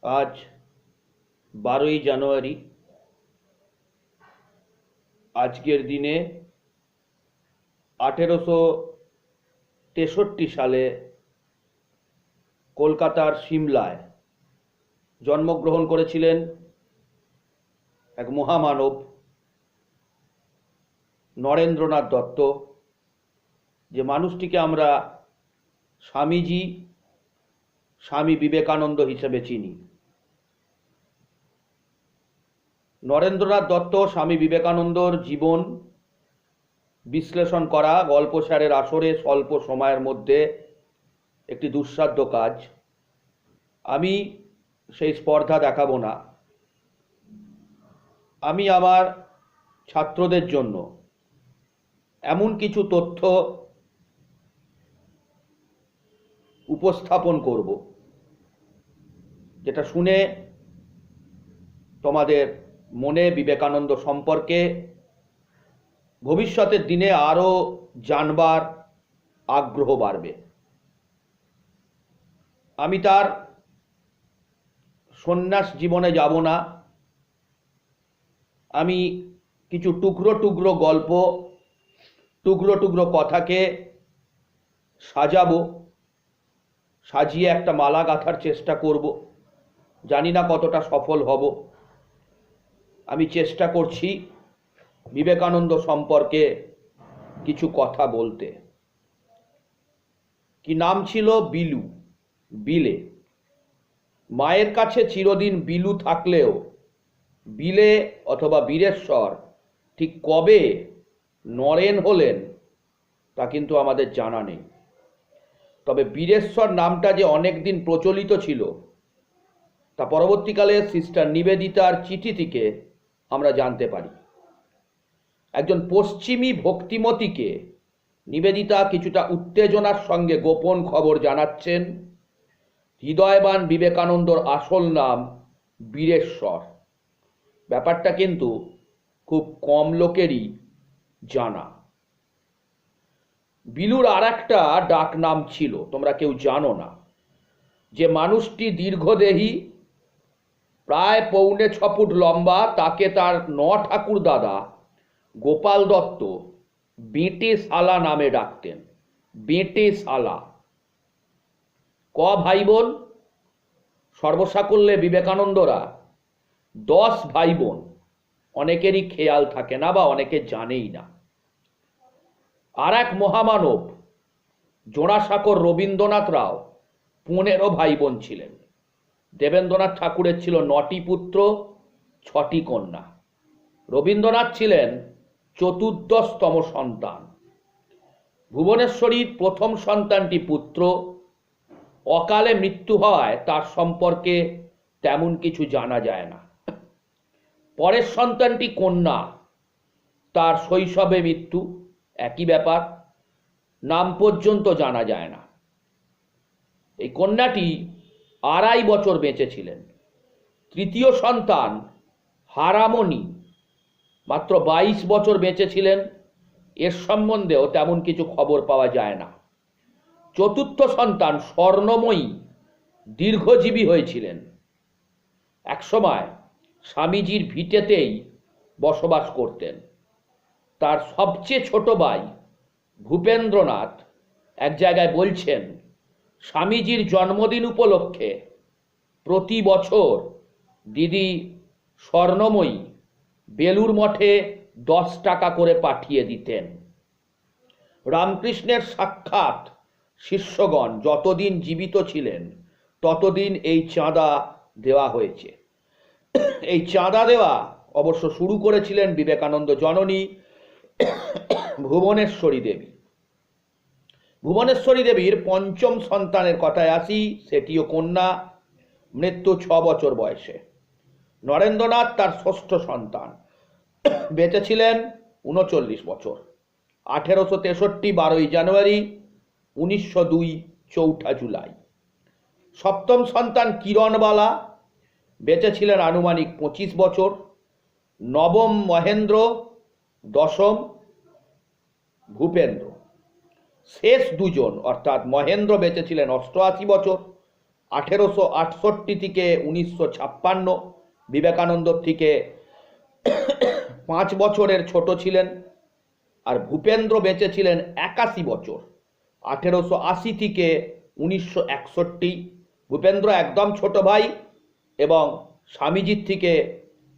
আজ 12ই জানুয়ারি। আজকের দিনে 1863 সালে কলকাতার সিমলায় জন্মগ্রহণ করেছিলেন এক মহামানব নরেন্দ্রনাথ দত্ত, যে মানুষটিকে আমরা স্বামীজি, স্বামী বিবেকানন্দ হিসেবে চিনি। নরেন্দ্রনাথ দত্ত স্বামী বিবেকানন্দর জীবন বিশ্লেষণ করা গল্পসারের আসরে স্বল্প সময়ের মধ্যে একটি দুঃসাধ্য কাজ। আমি সেই স্পর্ধা দেখাবো না। আমি আমার ছাত্রদের জন্য এমন কিছু তথ্য উপস্থাপন করব যেটা শুনে তোমাদের মনে বিবেকানন্দ সম্পর্কে ভবিষ্যতের দিনে আরও জানবার আগ্রহ বাড়বে। আমি তার সন্ন্যাস জীবনে যাব না। আমি কিছু টুকরো টুকরো গল্প, টুকরো টুকরো কথাকে সাজাবো, সাজিয়ে একটা মালা গাঁথার চেষ্টা করব। জানি না কতটা সফল হব। আমি চেষ্টা করছি বিবেকানন্দ সম্পর্কে কিছু কথা বলতে। কি নাম ছিল? বিলু, বিলে। মায়ের কাছে চিরদিন বিলু থাকলেও বিলে অথবা বীরেশ্বর ঠিক কবে নরেন হলেন তা কিন্তু আমাদের জানা নেই। তবে বীরেশ্বর নামটা যে অনেক দিন প্রচলিত ছিল তা পরবর্তীকালে সিস্টার নিবেদিতার চিঠি থেকে আমরা জানতে পারি। একজন পশ্চিমী ভক্তিমতীকে নিবেদিতা কিছুটা উত্তেজনার সঙ্গে গোপন খবর জানাচ্ছেন, হৃদয়বান বিবেকানন্দর আসল নাম বীরেশ্বর। ব্যাপারটা কিন্তু খুব কম লোকেরই জানা। বিলুর আর একটা ডাক নাম ছিল, তোমরা কেউ জানো না। যে মানুষটি দীর্ঘদেহী, প্রায় 6.25 ফুট লম্বা, তাকে তার ঠাকুর দাদা গোপাল দত্ত বেঁটে শালা নামে ডাকতেন। বেঁটে শালা। ভাই বোন? সর্বসাকল্যে বিবেকানন্দরা 10 ভাই বোন। অনেকেরই খেয়াল থাকে না বা অনেকে জানেই না। আর এক মহামানব জোড়াসাঁকোর রবীন্দ্রনাথ রাও 15 ভাই বোন ছিলেন। দেবেন্দ্রনাথ ঠাকুরের ছিল 9টি পুত্র, 6টি কন্যা। রবীন্দ্রনাথ ছিলেন 14তম সন্তান। ভুবনেশ্বরীর প্রথম সন্তানটি পুত্র। অকালে মৃত্যু হওয়ায় তার সম্পর্কে তেমন কিছু জানা যায় না। পরের সন্তানটি কন্যা, তার শৈশবে মৃত্যু, একই ব্যাপার, নাম পর্যন্ত জানা যায় না। এই কন্যাটি 2.5 বছর বেঁচে ছিলেন। তৃতীয় সন্তান হারামণি মাত্র 22 বছর বেঁচে ছিলেন। এর সম্বন্ধেও তেমন কিছু খবর পাওয়া যায় না। চতুর্থ সন্তান স্বর্ণময়ী দীর্ঘজীবী হয়েছিলেন। একসময় স্বামীজির ভিটেতেই বসবাস করতেন। তার সবচেয়ে ছোট ভাই ভূপেন্দ্রনাথ এক জায়গায় বলছেন, স্বামীজির জন্মদিন উপলক্ষে প্রতি বছর দিদি স্বর্ণময়ী বেলুর মঠে 10 টাকা করে পাঠিয়ে দিতেন। রামকৃষ্ণের সাক্ষাৎ শিষ্যগণ যতদিন জীবিত ছিলেন ততদিন এই চাঁদা দেওয়া হয়েছে। এই চাঁদা দেওয়া অবশ্য শুরু করেছিলেন বিবেকানন্দ জননী ভুবনেশ্বরী দেবী। ভুবনেশ্বরী দেবীর পঞ্চম সন্তানের কথায় আসি, সেটিও কন্যা, মৃত্যু 6 বছর বয়সে। নরেন্দ্রনাথ তার ষষ্ঠ সন্তান, বেঁচে ছিলেন 39 বছর। 1863 12ই জানুয়ারি, 1902 4 জুলাই। সপ্তম সন্তান কিরণবালা, বেঁচে ছিলেন আনুমানিক 25 বছর। নবম মহেন্দ্র, দশম ভূপেন্দ্র। শেষ দুজন অর্থাৎ মহেন্দ্র বেঁচে ছিলেন 88 বছর 1868 থেকে 1956, বিবেকানন্দ থেকে 5 বছরের ছোট ছিলেন। আর ভূপেন্দ্র বেঁচে ছিলেন 81 বছর, 1880 থেকে 1961। ভূপেন্দ্র একদম ছোট ভাই এবং স্বামীজির থেকে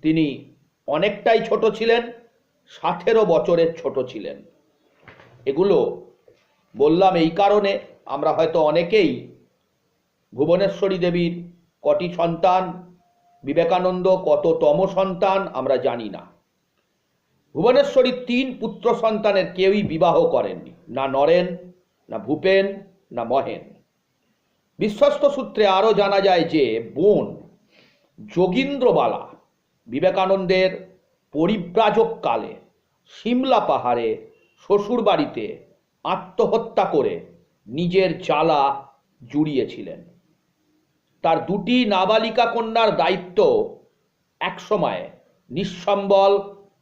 তিনি অনেকটাই ছোট ছিলেন, 17 বছরের ছোট ছিলেন। এগুলো বললাম এই কারণে, আমরা হয়তো অনেকেই ভুবনেশ্বরী দেবীর কটি সন্তান, বিবেকানন্দ কততম সন্তান আমরা জানি না। ভুবনেশ্বরীর 3 পুত্র সন্তানের কেউই বিবাহ করেননি, না নরেন, না ভূপেন, না মহেন। বিশ্বস্ত সূত্রে আরও জানা যায় যে বোন যোগীন্দ্রবালা বিবেকানন্দের পরিব্রাজককালে সিমলা পাহাড়ে শ্বশুরবাড়িতে আত্মহত্যা করে নিজের জ্বালা জুড়িয়েছিলেন। তার 2টি নাবালিকা কন্যার দায়িত্ব একসময় নিঃসম্বল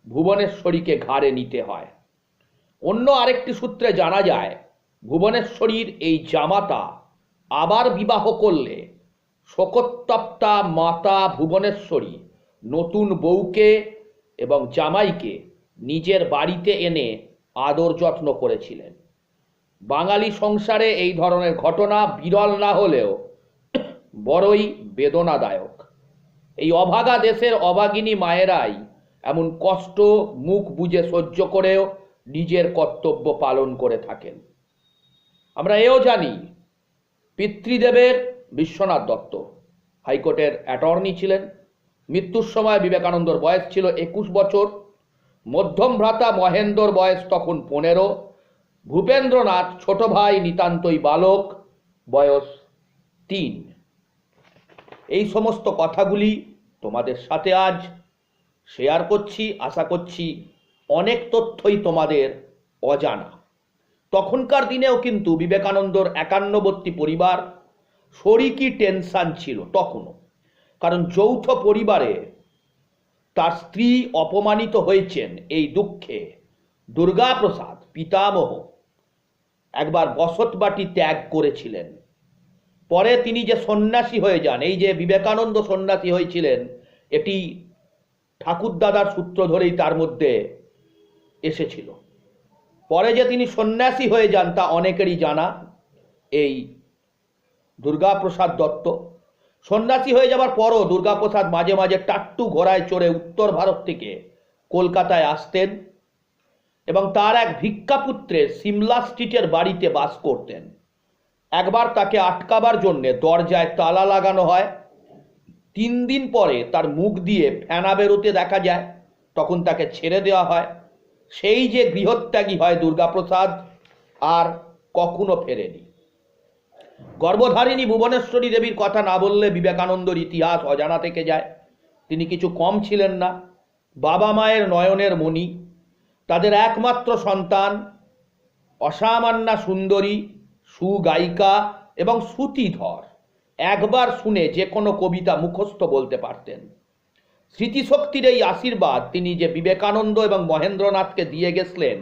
ভুবনেশ্বরীকে ঘাড়ে নিতে হয়। অন্য আরেকটি সূত্রে জানা যায় ভুবনেশ্বরীর এই জামাতা আবার বিবাহ করলে শোকোত্তপ্তা মাতা ভুবনেশ্বরী নতুন বউকে এবং জামাইকে নিজের বাড়িতে এনে আদর যত্ন করেছিলেন। বাঙালি সংসারে এই ধরনের ঘটনা বিরল না হলেও বড়ই বেদনাদায়ক। এই অভাগা দেশের অভাগিনী মায়েরাই এমন কষ্ট মুখ বুজে সহ্য করেও নিজের কর্তব্য পালন করে থাকেন। আমরা এও জানি পিতৃদেবের বিশ্বনাথ দত্ত হাইকোর্টের অ্যাটর্নি ছিলেন। মৃত্যুর সময় বিবেকানন্দর বয়স ছিল 21 বছর। মধ্যম ভ্রাতা মহেন্দ্রর বয়স তখন 15। ভূপেন্দ্রনাথ ছোট ভাই নিতান্তই বালক, বয়স 3। এই সমস্ত কথাগুলি তোমাদের সাথে আজ শেয়ার করছি। আশা করছি অনেক তথ্যই তোমাদের অজানা। তখনকার দিনেও কিন্তু বিবেকানন্দর 51বর্তী পরিবার শরিকি টেনশন ছিল তখনও, কারণ যৌথ পরিবারে তার স্ত্রী অপমানিত হয়েছেন এই দুঃখে দুর্গাপ্রসাদ পিতামহ একবার বসতবাটি ত্যাগ করেছিলেন। পরে তিনি যে সন্ন্যাসী হয়ে যান, এই যে বিবেকানন্দ সন্ন্যাসী হয়েছিলেন, এটি ঠাকুরদাদার সূত্র ধরেই তার মধ্যে এসেছিল। পরে যে তিনি সন্ন্যাসী হয়ে যান তা অনেকেরই জানা। এই দুর্গাপ্রসাদ দত্ত সন্ন্যাসী হয়ে যাবার পরও দুর্গাপ্রসাদ মাঝে মাঝে টাট্টু ঘোড়ায় চড়ে উত্তর ভারত থেকে কলকাতায় আসতেন এবং তার এক ভিক্ষাপুত্রের সিমলা স্ট্রিটের বাড়িতে বাস করতেন। একবার তাকে আটকাবার জন্যে দরজায় তালা লাগানো হয়। 3 দিন পরে তার মুখ দিয়ে ফেনা বেরোতে দেখা যায়, তখন তাকে ছেড়ে দেওয়া হয়। সেই যে গৃহত্যাগী হয় দুর্গাপ্রসাদ আর কখনো ফেরেনি। গর্ভধারিণী ভুবনেশ্বরী দেবীর কথা না বললে বিবেকানন্দর ইতিহাস অজানা থেকে যায়। তিনি কিছু কম ছিলেন না, বাবা মায়ের নয়নের মণি, তাদের একমাত্র সন্তান, অসামান্যা সুন্দরী, সুগায়িকা এবং শ্রুতিধর। একবার শুনে যে কোনো কবিতা মুখস্থ বলতে পারতেন। স্মৃতিশক্তির এই আশীর্বাদ তিনি যে বিবেকানন্দ এবং মহেন্দ্রনাথকে দিয়ে গেছিলেন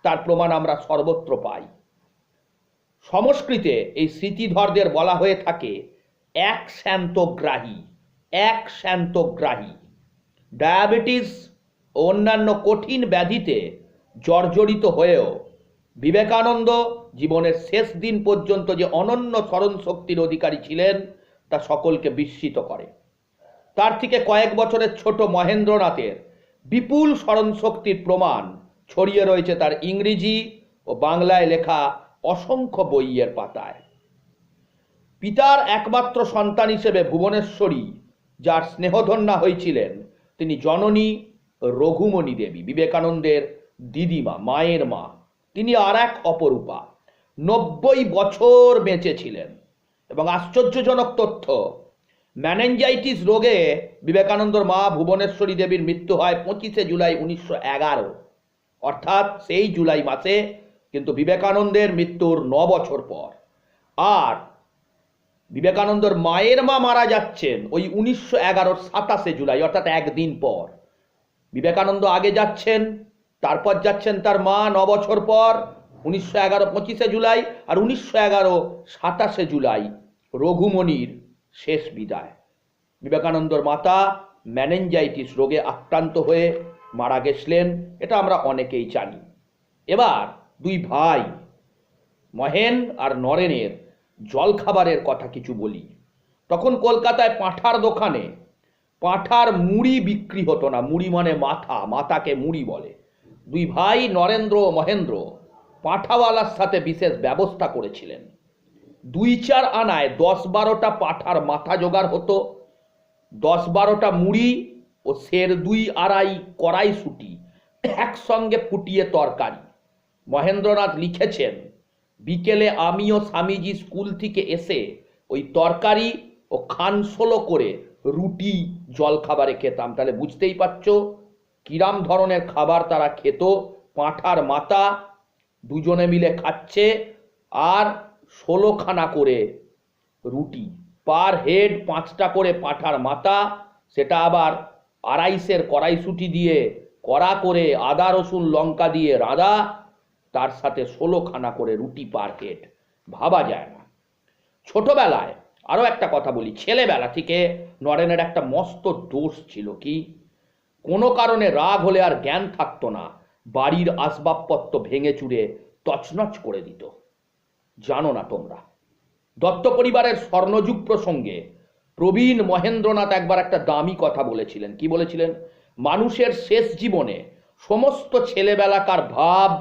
তার প্রমাণ আমরা সর্বত্র পাই। সংস্কৃতে এই স্মৃতিধরদের বলা হয়ে থাকে একশান্তগ্রাহী। ডায়াবেটিস ও অন্যান্য কঠিন ব্যাধিতে জর্জরিত হয়েও বিবেকানন্দ জীবনের শেষ দিন পর্যন্ত যে অনন্য স্মরণ শক্তির অধিকারী ছিলেন তা সকলকে বিস্মিত করে। তার থেকে কয়েক বছরের ছোট মহেন্দ্রনাথের বিপুল স্মরণশক্তির প্রমাণ ছড়িয়ে রয়েছে তার ইংরেজি ও বাংলায় লেখা অসংখ্য বইয়ের পাতায়। পিতার একমাত্র সন্তান হিসেবে ভুবনেশ্বরী যার স্নেহধন্যা হয়েছিলেন তিনি জননী রঘুমণি দেবী, বিবেকানন্দের দিদিমা, মায়ের মা। তিনি আর এক অপরূপা, 90 বছর বেঁচে ছিলেন। এবং আশ্চর্যজনক তথ্য, ম্যানেঞ্জাইটিস রোগে বিবেকানন্দর মা ভুবনেশ্বরী দেবীর মৃত্যু হয় 25 জুলাই 1911, অর্থাৎ সেই জুলাই মাসে, কিন্তু বিবেকানন্দের মৃত্যুর 9 বছর পর। আর বিবেকানন্দর মায়ের মা মারা যাচ্ছেন ওই 1911 27 জুলাই, অর্থাৎ একদিন পর। বিবেকানন্দ আগে যাচ্ছেন, তারপর যাচ্ছেন তার মা 9 বছর পর 1911 25 জুলাই, আর 1911 27 জুলাই রঘুমণির শেষ বিদায়। বিবেকানন্দর মাতা মেনেঞ্জাইটিস রোগে আক্রান্ত হয়ে মারা গেছিলেন, এটা আমরা অনেকেই জানি। এবার দুই ভাই মহেন আর নরেনের জলখাবারের কথা কিছু বলি। তখন কলকাতায় পাঁঠার দোকানে পাঁঠার মুড়ি বিক্রি হতো না। মুড়ি মানে মাথা, মাথাকে মুড়ি বলে। দুই ভাই নরেন্দ্র ও মহেন্দ্র পাঁঠাওয়ালার সাথে বিশেষ ব্যবস্থা করেছিলেন। 2-4 আনায় 10-12টা পাঁঠার মাথা জোগাড় হতো, 10-12টা মুড়ি ও 2.5 কড়াইশুঁটি একসঙ্গে ফুটিয়ে তরকারি। মহেন্দ্রনাথ লিখেছেন, বিকেলে আমি ও স্বামীজি স্কুল থেকে এসে ওই তরকারি ও খানসোলো করে রুটি জলখাবারে খেতাম। তাহলে বুঝতেই পারছো কিরাম ধরনের খাবার তারা খেত। পাঁঠার মাথা দুজনে মিলে খাচ্ছে, আর 16খানা করে রুটি, পার হেড 5টা করে পাঁঠার মাথা, সেটা আবার 2.5 কড়াইশুঁটি দিয়ে কড়া করে আদা রসুন লঙ্কা দিয়ে রাঁধা, তার সাথে 16খানা করে রুটি পার হেড। ভাবা যায় না। ছোটবেলায় আরো একটা কথা বলি, ছেলেবেলা থেকে নরেনের একটা মস্ত দোষ ছিল। কি? কোনো কারণে রাগ হলে আর জ্ঞান থাকতো না, বাড়ির আসবাবপত্র ভেঙে চুরে তছনছ করে দিত। জানো না তোমরা, দত্ত পরিবারের স্বর্ণযুগ প্রসঙ্গে প্রবীণ মহেন্দ্রনাথ একবার একটা দামি কথা বলেছিলেন। কি বলেছিলেন? মানুষের শেষ জীবনে সমস্ত ছেলেবেলাকার ভাব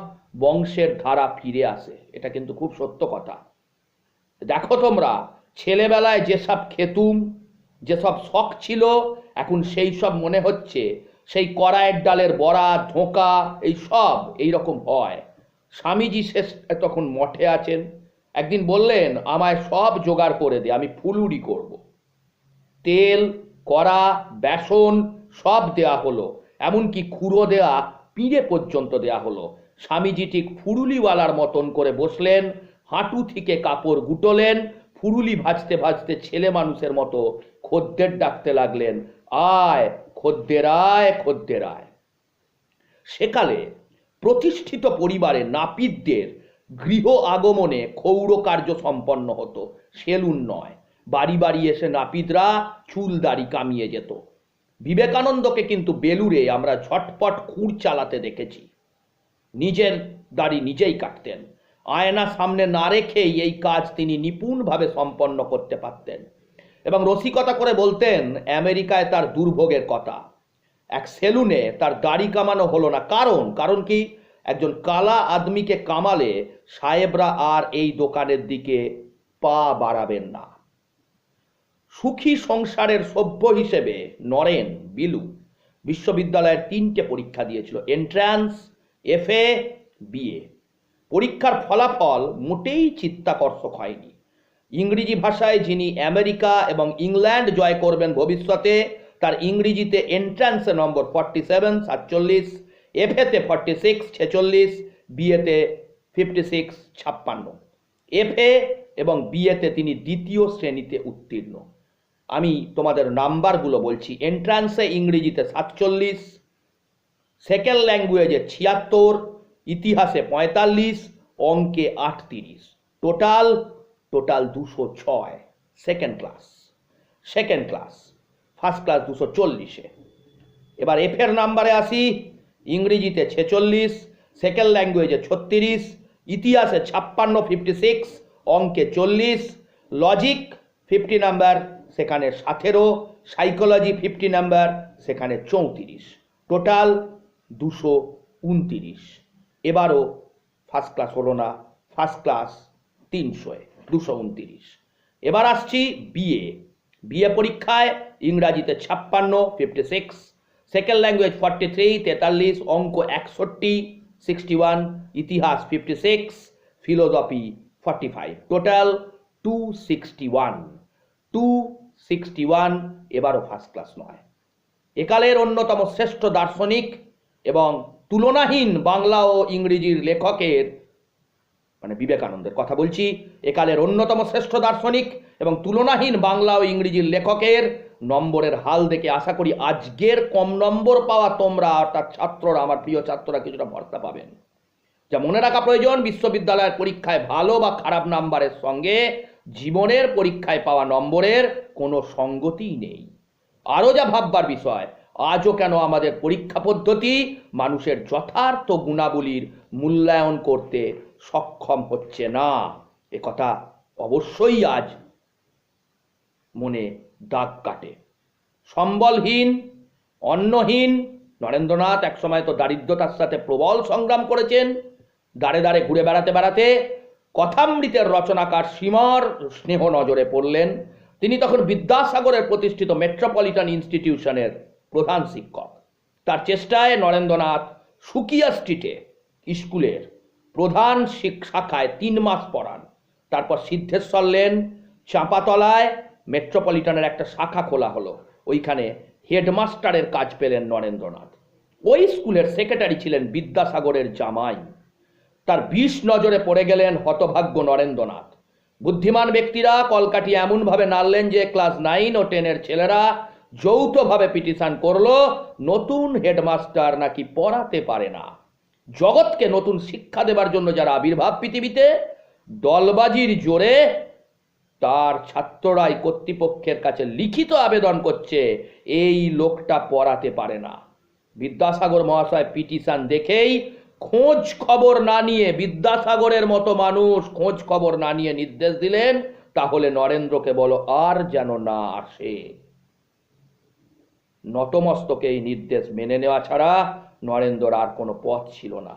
বংশের ধারা ফিরে আসে। এটা কিন্তু খুব সত্য কথা। দেখো তোমরা, ছেলেবেলায় যেসব খেতুম, যেসব শখ ছিল, এখন সেই সব মনে হচ্ছে সেই কড়াইয়ের ডালের বড়া, ধোঁকা, এই সব এইরকম হয়। স্বামীজি শেষ তখন মঠে আছেন। একদিন বললেন, আমায় সব জোগাড় করে দে, আমি ফুলুরি করব। তেল, কড়া, বেসন সব দেয়া হলো, এমনকি খুঁড়ো দেয়া পিঁড়ে পর্যন্ত দেয়া হলো। স্বামীজি ঠিক ফুরুলিওয়ালার মতন করে বসলেন, হাঁটু থেকে কাপড় গুটোলেন, ফুরুলি ভাজতে ভাজতে ছেলে মানুষের মতো খদ্দের ডাকতে লাগলেন, আয় খদ্দের আয়, খদ্দের আয়। সেকালে প্রতিষ্ঠিত পরিবারে নাপিতদের গৃহ আগমনে ক্ষৌর কার্য সম্পন্ন হতো, সেলুন নয়। বাড়ি বাড়ি এসে নাপিতরা চুল দাড়ি কামিয়ে যেত। বিবেকানন্দকে কিন্তু বেলুড়ে আমরা ঝটপট খুর চালাতে দেখেছি। নিজের দাড়ি নিজেই কাটতেন। আয়না সামনে না রেখেই এই কাজ তিনি নিপুণভাবে সম্পন্ন করতে পারতেন। এবং রসিকতা করে বলতেন আমেরিকায় তার দুর্ভোগের কথা। এক সেলুনে তার দাড়ি কামানো হলো না। কারণ কি? একজন কালা আদমিকে কামালে সাহেবরা আর এই দোকানের দিকে পা বাড়াবেন না। সুখী সংসারের সভ্য হিসেবে নরেন বিলু বিশ্ববিদ্যালয়ের 3টে পরীক্ষা দিয়েছিল, এন্ট্রান্স, FA, BA। পরীক্ষার ফলাফল মোটেই চিত্তাকর্ষক হয়নি। ইংরেজি ভাষায় যিনি আমেরিকা এবং ইংল্যান্ড জয় করবেন ভবিষ্যতে, তার ইংরেজিতে এন্ট্রান্সে নম্বর 47, 47, FA-তে 46, 46, BA-তে 56, 56। FA এবং BA-তে তিনি 2য় শ্রেণীতে উত্তীর্ণ। আমি তোমাদের নাম্বারগুলো বলছি। এন্ট্রান্সে ইংরেজিতে 47, সেকেন্ড ল্যাঙ্গুয়েজে 76, ইতিহাসে 45, অঙ্কে 38, total 206। Second class, first class 240-এ। এবার এফের নাম্বারে আসি। ইংরেজিতে 46, সেকেন্ড ল্যাঙ্গুয়েজে 36, ইতিহাসে 56, 56, অঙ্কে 40, লজিক 50 নাম্বার, সেখানে 17, সাইকোলজি 50 নাম্বার, সেখানে 34, টোটাল 229। এবারও ফার্স্ট ক্লাস হলো না, ফার্স্ট ক্লাস 300, 229। এবার আসছি বিএ পরীক্ষায় ইংরাজিতে 56, 56, সেকেন্ড ল্যাঙ্গুয়েজ 43, 43, অঙ্ক 61, 61, ইতিহাস 56, ফিলোসফি 45, টোটাল 261। এবারও ফার্স্ট ক্লাস নয়। একালের অন্যতম শ্রেষ্ঠ দার্শনিক এবং তুলনাহীন বাংলা ও ইংরেজির লেখকের, মানে বিবেকানন্দের কথা বলছি, একালের অন্যতম শ্রেষ্ঠ দার্শনিক এবং তুলনাহীন বাংলা ও ইংরেজির লেখকের নম্বরের হাল দেখে আশা করি আজকের কম নম্বর পাওয়া তোমরা, অর্থাৎ ছাত্ররা, আমার প্রিয় ছাত্ররা, কিছুটা ভরসা পাবেন। যা মনে রাখা প্রয়োজন, বিশ্ববিদ্যালয়ের পরীক্ষায় ভালো বা খারাপ নাম্বারের সঙ্গে জীবনের পরীক্ষায় পাওয়া নম্বরের কোনো সঙ্গতিই নেই। আরও যা ভাববার বিষয়, আজও কেন আমাদের পরীক্ষা পদ্ধতি মানুষের যথার্থ গুণাবলীর মূল্যায়ন করতে সক্ষম হচ্ছে না, একথা অবশ্যই আজ মনে দাগ কাটে। সম্বলহীন, অন্নহীন, নরেন্দ্রনাথ একসময় তো দারিদ্রতার সাথে প্রবল সংগ্রাম করেছেন। দাঁড়ে দাঁড়ে ঘুরে বেড়াতে বেড়াতে কথামৃতের রচনাকার সীমার স্নেহ নজরে পড়লেন। তিনি তখন বিদ্যাসাগরের প্রতিষ্ঠিত মেট্রোপলিটন ইনস্টিটিউশনের প্রধান শিক্ষক। তার চেষ্টায় নরেন্দ্রনাথ সুকিয়া স্ট্রিটে স্কুলের প্রধান শাখায় 3 মাস পড়ান। তারপর সিদ্ধেশ্বর লেন, চাঁপাতলায় মেট্রোপলিটনের একটা শাখা খোলা হলো। ওইখানে হেডমাস্টারের কাজ পেলেন নরেন্দ্রনাথ। ওই স্কুলের সেক্রেটারি ছিলেন বিদ্যাসাগরের জামাই। তার বিষ নজরে পড়ে গেলেন হতভাগ্য নরেন্দ্রনাথ। বুদ্ধিমান ব্যক্তিরা কলকাঠি এমনভাবে নাড়লেন যে ক্লাস 9 ও 10 এর ছেলেরা যৌথভাবে পিটিশন করলো, নতুন হেডমাস্টার নাকি পড়াতে পারে না। জগৎকে নতুন শিক্ষা দেবার জন্য যারা আবির্ভাব পৃথিবীতে, দলবাজির জোরে তার ছাত্ররাই কর্তৃপক্ষের কাছে লিখিত আবেদন করছে এই লোকটা পড়াতে পারে না। বিদ্যাসাগর মহাশয় পিটিশন দেখেই খোঁজ খবর না নিয়ে, বিদ্যাসাগরের মতো মানুষ খোঁজ খবর না নিয়ে নির্দেশ দিলেন, তাহলে নরেন্দ্রকে বলো আর যেন না আসে। নতমস্তকে এই নির্দেশ মেনে নেওয়া ছাড়া নরেন্দ্র আর কোনো পথ ছিল না।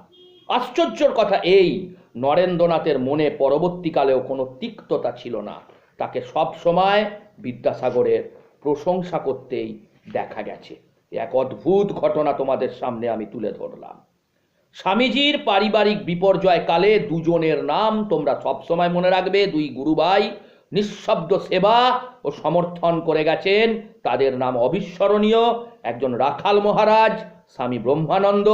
আশ্চর্যের কথা এই, নরেন্দ্রনাথের মনে পরবর্তীকালেও কোনো তিক্ততা ছিল না। তাকে সব সময় বিদ্যাসাগরের প্রশংসা করতেই দেখা গেছে। এক অদ্ভুত ঘটনা তোমাদের সামনে আমি তুলে ধরলাম। স্বামীজির পারিবারিক বিপর্যয় কালে দুজনের নাম তোমরা সবসময় মনে রাখবে। 2 গুরুভাই নিঃশব্দ সেবা ও সমর্থন করে গেছেন, তাদের নাম অবিস্মরণীয়। একজন রাখাল মহারাজ স্বামী ব্রহ্মানন্দ,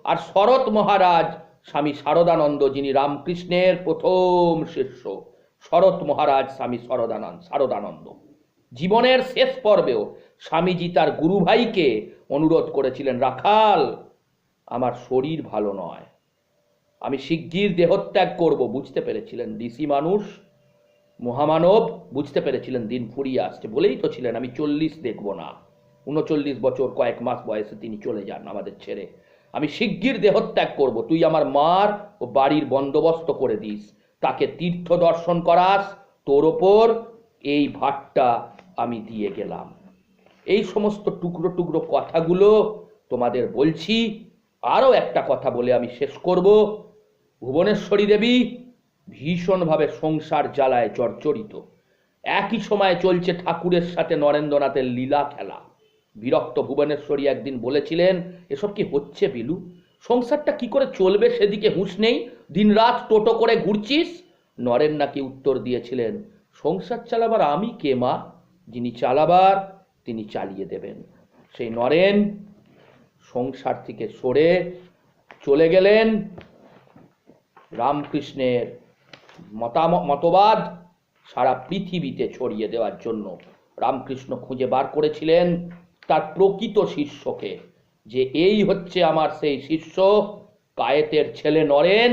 আর শরৎ মহারাজ স্বামী শারদানন্দ, যিনি রামকৃষ্ণের প্রথম শিষ্য। শরৎ মহারাজ স্বামী শারদানন্দ। জীবনের শেষ পর্বেও স্বামীজি তার গুরুভাইকে অনুরোধ করেছিলেন, রাখাল, আমার শরীর ভালো নয়, আমি শিগগির দেহত্যাগ করব। বুঝতে পেরেছিলেন ঋষি মানুষ, মহামানব, বুঝতে পেরেছিলেন দিন ফুরিয়ে আসছে। বলেই তো ছিলেন আমি 40 দেখব না। 39 বছর কয়েক মাস বয়সে তিনি চলে যান আমাদের ছেড়ে। আমি শিগগির দেহত্যাগ করব, তুই আমার মার ও বাড়ির বন্দোবস্ত করে দিস, তাকে তীর্থ দর্শন করাস, তোর ওপর এই ভারটা আমি দিয়ে গেলাম। এই সমস্ত টুকরো টুকরো কথাগুলো তোমাদের বলছি। আরও একটা কথা বলে আমি শেষ করব। ভুবনেশ্বরী দেবী ভীষণভাবে সংসার জ্বালায় জর্জরিত। একই সময় চলছে ঠাকুরের সাথে নরেন্দ্রনাথের লীলা খেলা। বিরক্ত ভুবনেশ্বরী একদিন বলেছিলেন, এসব কি হচ্ছে বিলু? সংসারটা কি করে চলবে সেদিকে হুঁশ নেই, দিনরাত টোটো করে ঘুরছিস। নরেন নাকি উত্তর দিয়েছিলেন, সংসার চালাবার আমি কে মা, যিনি চালাবার তিনি চালিয়ে দেবেন। সেই নরেন সংসার থেকে সরে চলে গেলেন রামকৃষ্ণের মতবাদ সারা পৃথিবীতে ছড়িয়ে দেওয়ার জন্য। রামকৃষ্ণ খুঁজে বার করেছিলেন তার প্রকৃত শিষ্যকে, যে এই হচ্ছে আমার সেই শিষ্য, কায়েতের ছেলে নরেন,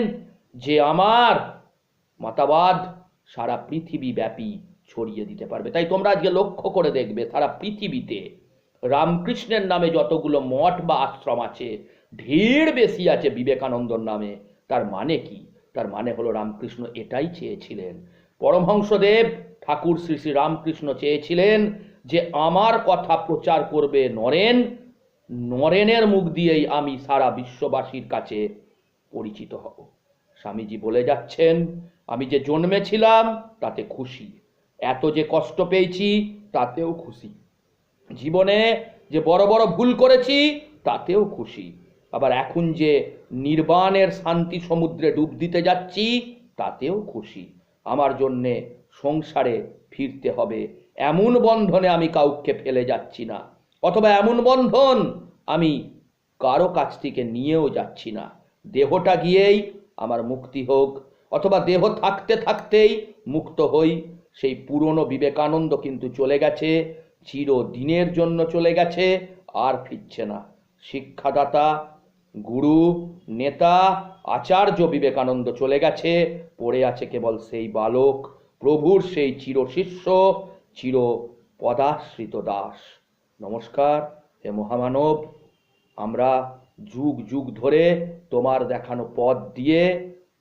যে আমার মতবাদ সারা পৃথিবী ব্যাপী ছড়িয়ে দিতে পারবে। তাই তোমরা আজকে লক্ষ্য করে দেখবে সারা পৃথিবীতে রামকৃষ্ণের নামে যতগুলো মঠ বা আশ্রম আছে, ঢের বেশি আছে বিবেকানন্দর নামে। তার মানে কি? তার মানে হলো রামকৃষ্ণ এটাই চেয়েছিলেন। পরমহংসদেব ঠাকুর শ্রী শ্রী রামকৃষ্ণ চেয়েছিলেন যে আমার কথা প্রচার করবে নরেন, নরেনের মুখ দিয়েই আমি সারা বিশ্ববাসীর কাছে পরিচিত হব। স্বামীজি বলে যাচ্ছেন, আমি যে জন্মেছিলাম তাতে খুশি, এত যে কষ্ট পেয়েছি তাতেও খুশি, জীবনে যে বড় বড় ভুল করেছি তাতেও খুশি, আবার এখন যে নির্বাণের শান্তি সমুদ্রে ডুব দিতে যাচ্ছি তাতেও খুশি। আমার জন্যে সংসারে ফিরতে হবে, এমন বন্ধনে আমি কাউকে ফেলে যাচ্ছি না, অথবা এমন বন্ধন আমি কারো কাছ থেকে নিয়েও যাচ্ছি না। দেহটা গিয়েই আমার মুক্তি হোক, অথবা দেহ থাকতে থাকতেই মুক্ত হই। সেই পুরনো বিবেকানন্দ কিন্তু চলে গেছে, চিরদিনের জন্য চলে গেছে, আর ফিরছে না। শিক্ষাদাতা, গুরু, নেতা, আচার্য বিবেকানন্দ চলে গেছে, পড়ে আছে কেবল সেই বালক, প্রভুর সেই চির শিষ্য, চির পদাশ্রিত দাস। নমস্কার হে মহামানব, আমরা যুগ যুগ ধরে তোমার দেখানো পথ দিয়ে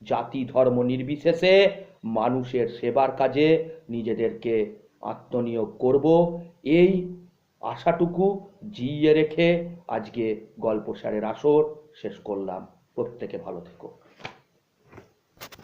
জাতি ধর্ম নির্বিশেষে মানুষের সেবার কাজে নিজেদেরকে আত্মনিয়োগ করব, এই আশাটুকু জিইয়ে রেখে আজকে গল্প স্যারের আসর শেষ করলাম। প্রত্যেকে ভালো থেকো।